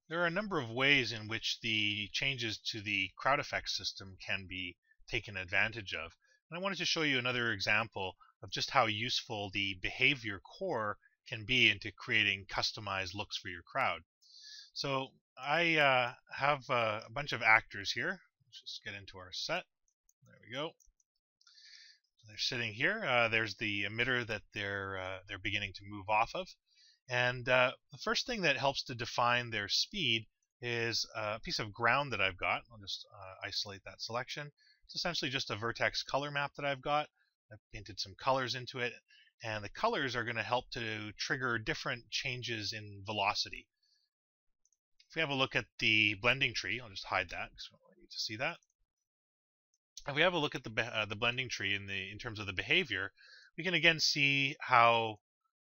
There are a number of ways in which the changes to the CrowdFX system can be taken advantage of. And I wanted to show you another example of just how useful the behavior core can be into creating customized looks for your crowd. So I have a bunch of actors here. Let's just get into our set. There we go. They're sitting here. There's the emitter that they're beginning to move off of. And the first thing that helps to define their speed is a piece of ground that I've got. I'll just isolate that selection. It's essentially just a vertex color map that I've got. I've painted some colors into it, and the colors are going to help to trigger different changes in velocity. If we have a look at the blending tree, I'll just hide that because we don't need to see that. If we have a look at the blending tree in terms of the behavior, we can again see how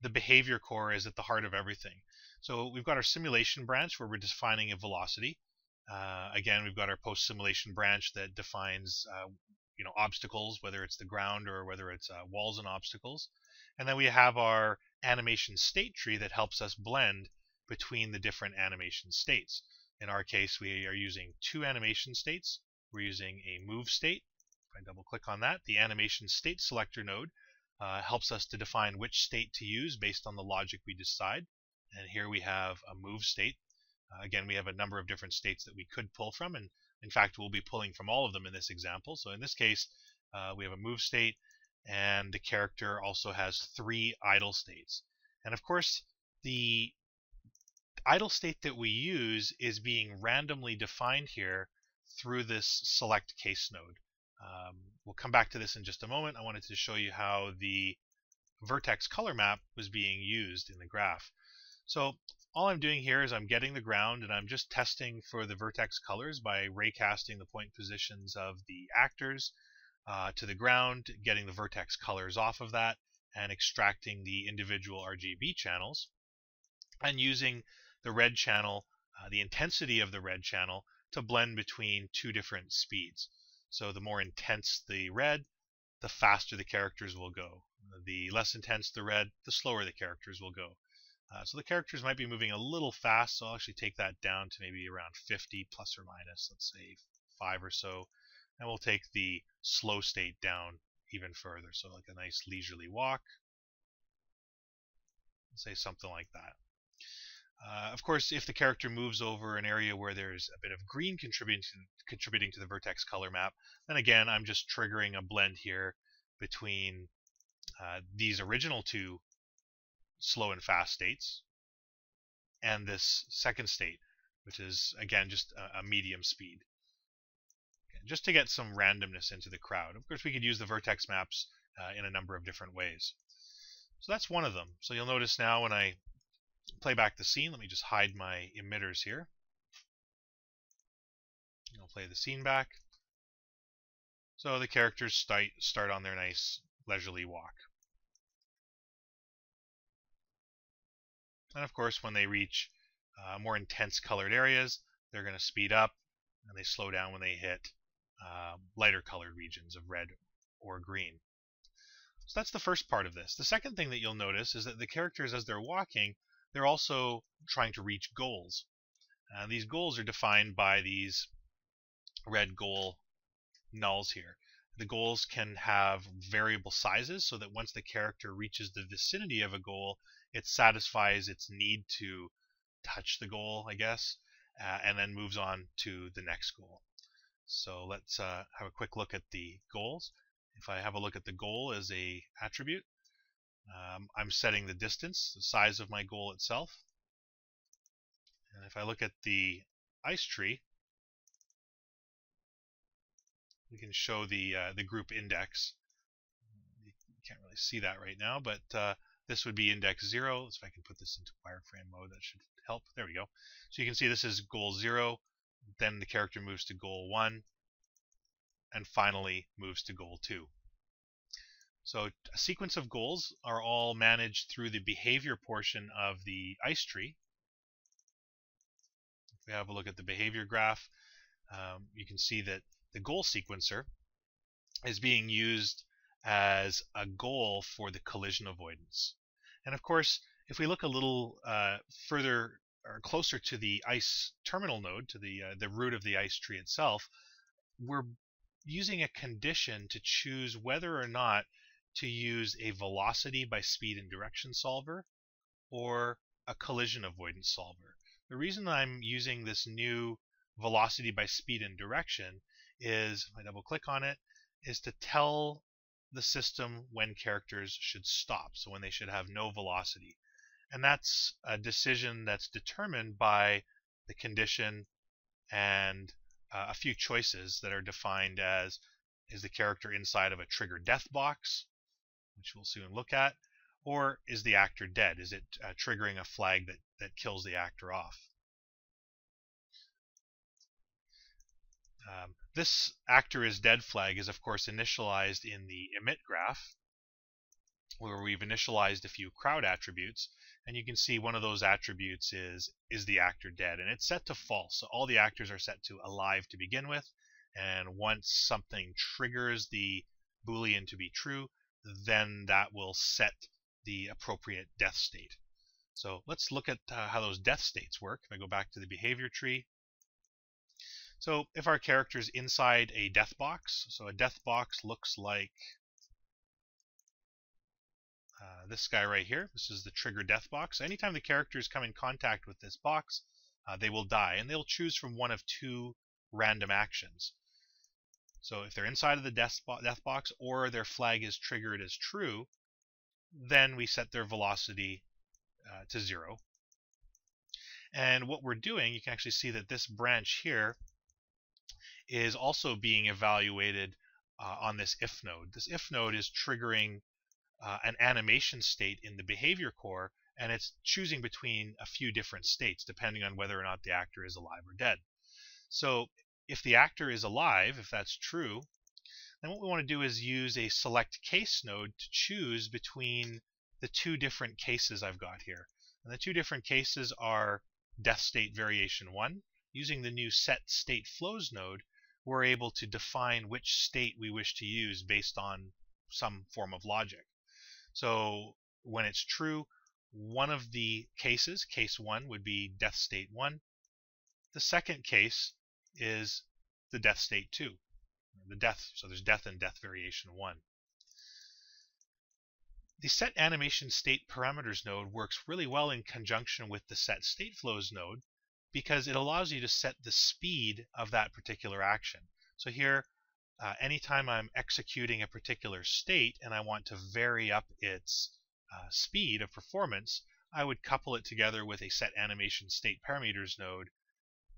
the behavior core is at the heart of everything. So we've got our simulation branch where we're defining a velocity. Again, we've got our post simulation branch that defines obstacles, whether it's the ground or whether it's walls and obstacles. And then we have our animation state tree that helps us blend between the different animation states. In our case, we are using two animation states. We're using a move state. If I double click on that, the animation state selector node helps us to define which state to use based on the logic we decide. And here we have a move state. Again, we have a number of different states that we could pull from, and in fact we'll be pulling from all of them in this example. So in this case, we have a move state, and the character also has 3 idle states. And of course, the idle state that we use is being randomly defined here through this select case node. We'll come back to this in just a moment. I wanted to show you how the vertex color map was being used in the graph. So all I'm doing here is I'm getting the ground, and I'm just testing for the vertex colors by raycasting the point positions of the actors to the ground, getting the vertex colors off of that, and extracting the individual RGB channels, and using the red channel, the intensity of the red channel, to blend between 2 different speeds. So the more intense the red, the faster the characters will go. The less intense the red, the slower the characters will go. So the characters might be moving a little fast, so I'll actually take that down to maybe around 50 plus or minus, let's say 5 or so. And we'll take the slow state down even further, so like a nice leisurely walk. Say something like that. Of course, if the character moves over an area where there's a bit of green contributing to the vertex color map, then again, I'm just triggering a blend here between these original 2 slow and fast states and this second state, which is again just a medium speed, just to get some randomness into the crowd. Of course, we could use the vertex maps in a number of different ways. So that's one of them. So you'll notice now when I play back the scene, let me just hide my emitters here. I'll play the scene back. So the characters start on their nice leisurely walk. And of course, when they reach more intense colored areas, they're going to speed up, and they slow down when they hit lighter colored regions of red or green. So that's the first part of this. The second thing that you'll notice is that the characters, as they're walking, they're also trying to reach goals. These goals are defined by these red goal nulls here. The goals can have variable sizes, so that once the character reaches the vicinity of a goal, it satisfies its need to touch the goal, I guess, and then moves on to the next goal. So let's have a quick look at the goals. If I have a look at the goal as a attribute, I'm setting the distance, the size of my goal itself. And if I look at the ice tree, we can show the group index. You can't really see that right now, but this would be index 0. So if I can put this into wireframe mode, that should help. There we go. So you can see this is goal 0, then the character moves to goal 1, and finally moves to goal 2. So a sequence of goals are all managed through the behavior portion of the ice tree. If we have a look at the behavior graph, you can see that the goal sequencer is being used as a goal for the collision avoidance. And of course, if we look a little further or closer to the ice terminal node, to the root of the ice tree itself, we're using a condition to choose whether or not to use a velocity by speed and direction solver or a collision avoidance solver. The reason I'm using this new velocity by speed and direction is, if I double click on it, is to tell the system when characters should stop, so when they should have no velocity. And that's a decision that's determined by the condition and a few choices that are defined as, is the character inside of a trigger death box, which we'll soon look at, or is the actor dead? Is it triggering a flag that kills the actor off? This actor is dead flag is of course initialized in the emit graph, where we've initialized a few crowd attributes, and you can see one of those attributes is the actor dead, and it's set to false. So all the actors are set to alive to begin with, and once something triggers the Boolean to be true, then that will set the appropriate death state. So let's look at how those death states work. If I go back to the behavior tree, so if our character is inside a death box, so a death box looks like this guy right here. This is the trigger death box. Anytime the characters come in contact with this box, they will die, and they'll choose from one of two random actions. So if they're inside of the death box or their flag is triggered as true, then we set their velocity to 0. And what we're doing, you can actually see that this branch here is also being evaluated on this if node. This if node is triggering an animation state in the behavior core, and it's choosing between a few different states depending on whether or not the actor is alive or dead. So if the actor is alive, if that's true, then what we want to do is use a select case node to choose between the two different cases I've got here. And the two different cases are death state variation 1. Using the new set state flows node, we're able to define which state we wish to use based on some form of logic. So when it's true, one of the cases, case 1, would be death state 1. The second case is the death state 2. The death, so there's death and death variation 1. The set animation state parameters node works really well in conjunction with the set state flows node because it allows you to set the speed of that particular action. So here, anytime I'm executing a particular state and I want to vary up its speed of performance, I would couple it together with a set animation state parameters node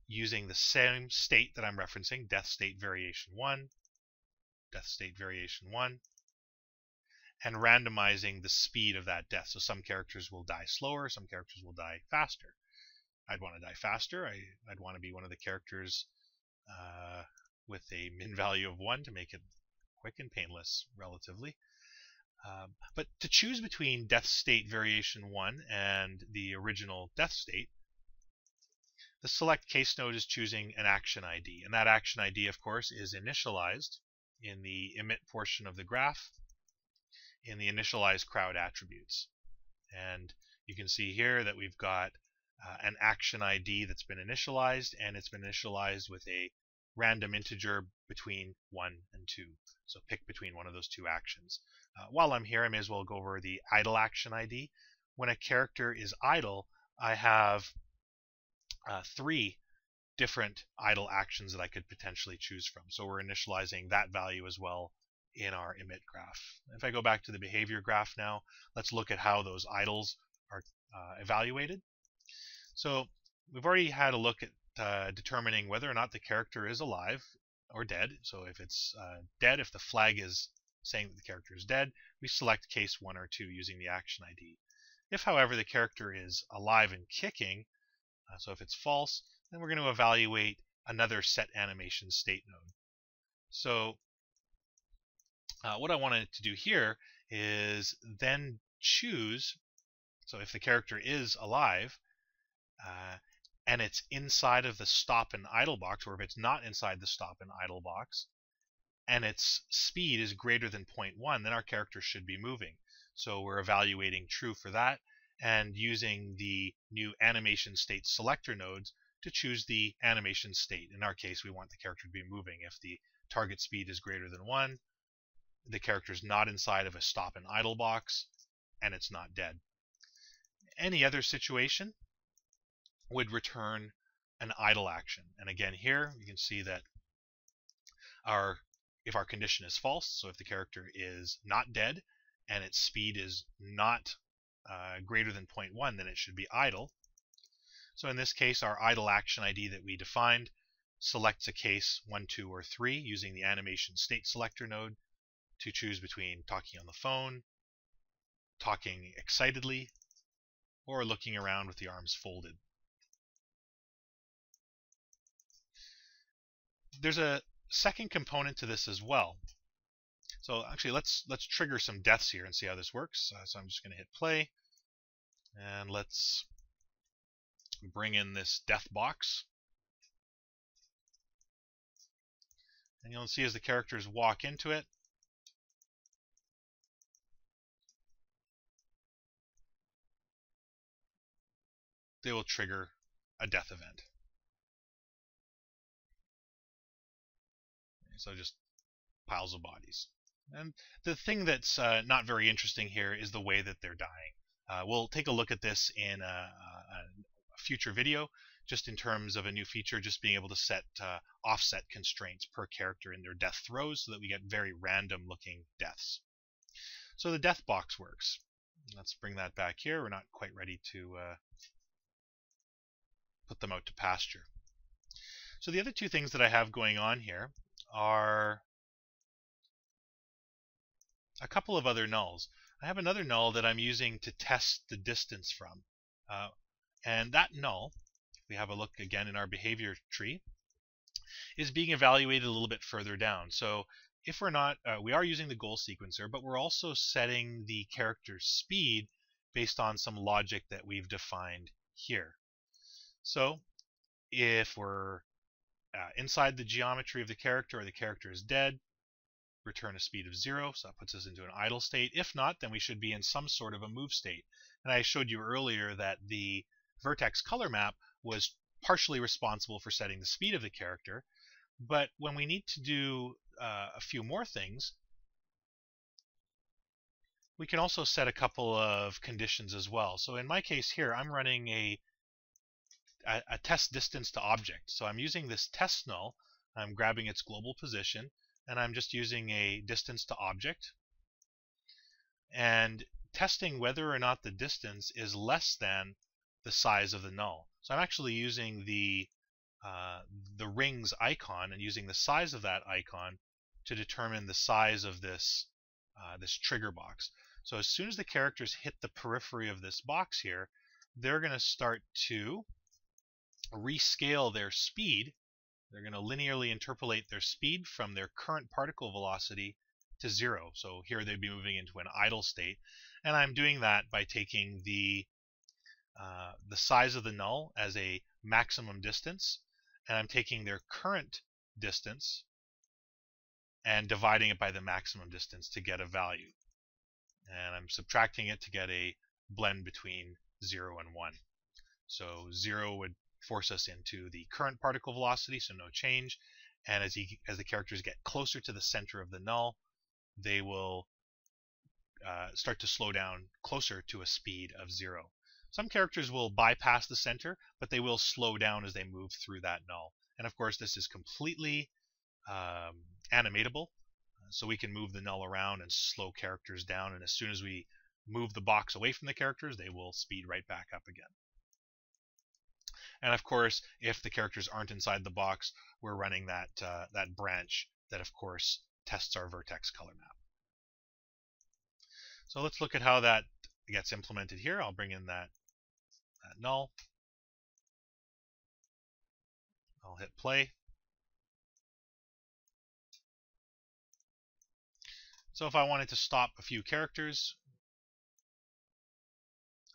using the same state that I'm referencing, death state variation 1, death state variation 1, and randomizing the speed of that death. So some characters will die slower, some characters will die faster. I'd want to die faster. I'd want to be one of the characters with a min value of 1 to make it quick and painless relatively. But to choose between death state variation 1 and the original death state, the select case node is choosing an action ID, and that action ID of course is initialized in the emit portion of the graph in the initialize crowd attributes. And you can see here that we've got an action ID that's been initialized, and it's been initialized with a random integer between 1 and 2. So pick between one of those two actions. While I'm here, I may as well go over the idle action ID. When a character is idle, I have 3 different idle actions that I could potentially choose from. So we're initializing that value as well in our emit graph. If I go back to the behavior graph now, let's look at how those idles are evaluated. So we've already had a look at determining whether or not the character is alive or dead. So if it's dead, if the flag is saying that the character is dead, we select case 1 or 2 using the action ID. If, however, the character is alive and kicking, so if it's false, then we're going to evaluate another set animation state node. So what I wanted to do here is then choose, so if the character is alive, and it's inside of the stop and idle box, or if it's not inside the stop and idle box, and its speed is greater than 0.1, then our character should be moving. So we're evaluating true for that, and using the new animation state selector nodes to choose the animation state. In our case, we want the character to be moving. If the target speed is greater than 1, the character is not inside of a stop and idle box, and it's not dead. Any other situation would return an idle action. And again, here you can see that if our condition is false, so if the character is not dead and its speed is not greater than 0.1, then it should be idle. So in this case, our idle action ID that we defined selects a case 1, 2, or 3 using the animation state selector node to choose between talking on the phone, talking excitedly, or looking around with the arms folded. There's a second component to this as well. So actually, let's trigger some deaths here and see how this works. So I'm just going to hit play, and let's bring in this death box. And you'll see as the characters walk into it, they will trigger a death event. So just piles of bodies. And the thing that's not very interesting here is the way that they're dying. We'll take a look at this in a future video, just in terms of a new feature, just being able to set offset constraints per character in their death throws so that we get very random looking deaths. So the death box works. Let's bring that back here. We're not quite ready to put them out to pasture. So the other two things that I have going on here are a couple of other nulls. I have another null that I'm using to test the distance from. And that null, if we have a look again in our behavior tree, is being evaluated a little bit further down. So if we're not, we are using the goal sequencer, but we're also setting the character's speed based on some logic that we've defined here. So if we're inside the geometry of the character, or the character is dead, return a speed of 0, so that puts us into an idle state. If not, then we should be in some sort of a move state. And I showed you earlier that the vertex color map was partially responsible for setting the speed of the character, but when we need to do a few more things, we can also set a couple of conditions as well. So in my case here, I'm running a test distance to object. So I'm using this test null, I'm grabbing its global position, and I'm just using a distance to object and testing whether or not the distance is less than the size of the null. So I'm actually using the rings icon and using the size of that icon to determine the size of this this trigger box. So as soon as the characters hit the periphery of this box here, they're going to start to rescale their speed. They're going to linearly interpolate their speed from their current particle velocity to 0. So here they'd be moving into an idle state, and I'm doing that by taking the size of the null as a maximum distance, and I'm taking their current distance and dividing it by the maximum distance to get a value, and I'm subtracting it to get a blend between 0 and 1. So 0 would force us into the current particle velocity, so no change, and as the characters get closer to the center of the null, they will start to slow down closer to a speed of 0. Some characters will bypass the center, but they will slow down as they move through that null. And of course, this is completely animatable, so we can move the null around and slow characters down, and as soon as we move the box away from the characters, they will speed right back up again. And of course, if the characters aren't inside the box, we're running that branch that of course tests our vertex color map. So let's look at how that gets implemented here. I'll bring in that null. I'll hit play. So if I wanted to stop a few characters,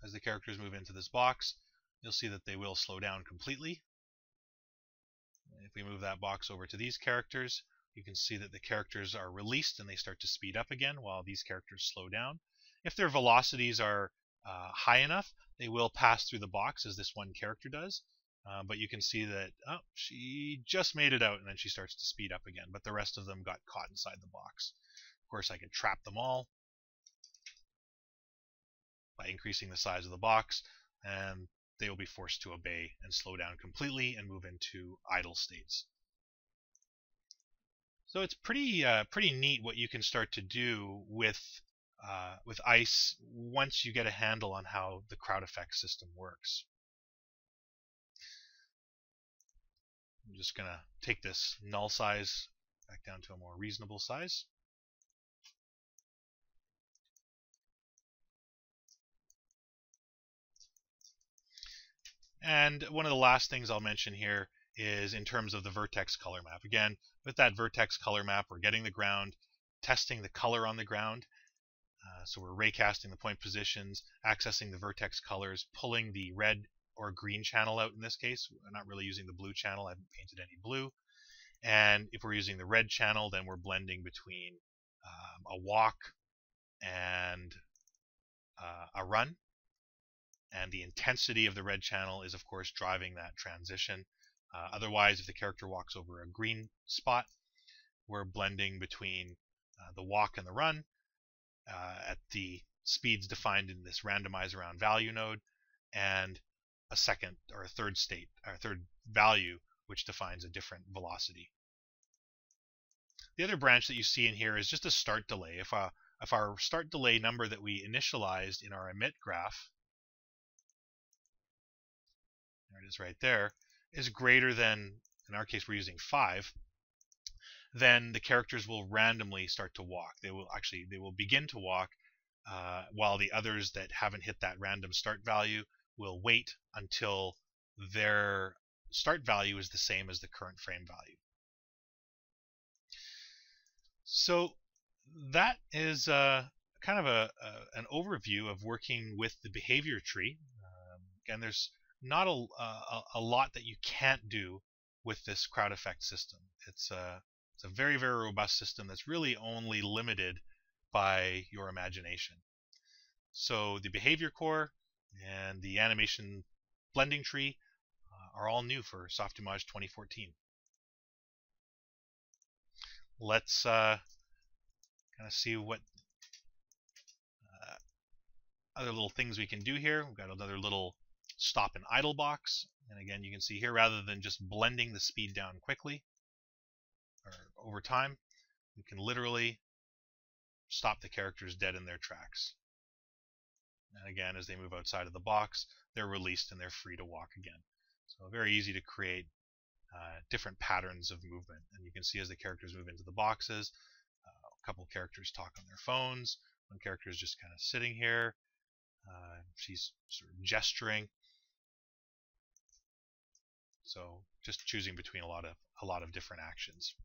as the characters move into this box, you'll see that they will slow down completely. If we move that box over to these characters, you can see that the characters are released and they start to speed up again while these characters slow down. If their velocities are high enough, they will pass through the box as this one character does. But you can see that, oh, she just made it out, and then she starts to speed up again. But the rest of them got caught inside the box. Of course, I can trap them all by increasing the size of the box, and they will be forced to obey and slow down completely and move into idle states. So it's pretty neat what you can start to do with ICE once you get a handle on how the CrowdFX system works. I'm just going to take this null size back down to a more reasonable size. And one of the last things I'll mention here is in terms of the vertex color map. Again, with that vertex color map, we're getting the ground, testing the color on the ground. So we're raycasting the point positions, accessing the vertex colors, pulling the red or green channel out in this case. We're not really using the blue channel. I haven't painted any blue. And if we're using the red channel, then we're blending between a walk and a run. And the intensity of the red channel is, of course, driving that transition. Otherwise, if the character walks over a green spot, we're blending between the walk and the run at the speeds defined in this randomize around value node, and a second or a third state, or a third value, which defines a different velocity. The other branch that you see in here is just a start delay. If our start delay number that we initialized in our emit graph, there it is right there, is greater than, in our case we're using 5, then the characters will randomly start to walk. They will begin to walk, while the others that haven't hit that random start value will wait until their start value is the same as the current frame value. So that is kind of an overview of working with the behavior tree. Again, there's not a lot that you can't do with this CrowdFX system. It's a very, very robust system that's really only limited by your imagination. So the behavior core and the animation blending tree are all new for Softimage 2014. Let's kind of see what other little things we can do here. We've got another little stop and idle box. And again, you can see here, rather than just blending the speed down quickly or over time, we can literally stop the characters dead in their tracks. And again, as they move outside of the box, they're released and they're free to walk again. So very easy to create different patterns of movement. And you can see as the characters move into the boxes, a couple characters talk on their phones. One character is just kind of sitting here. She's sort of gesturing. So just choosing between a lot of different actions.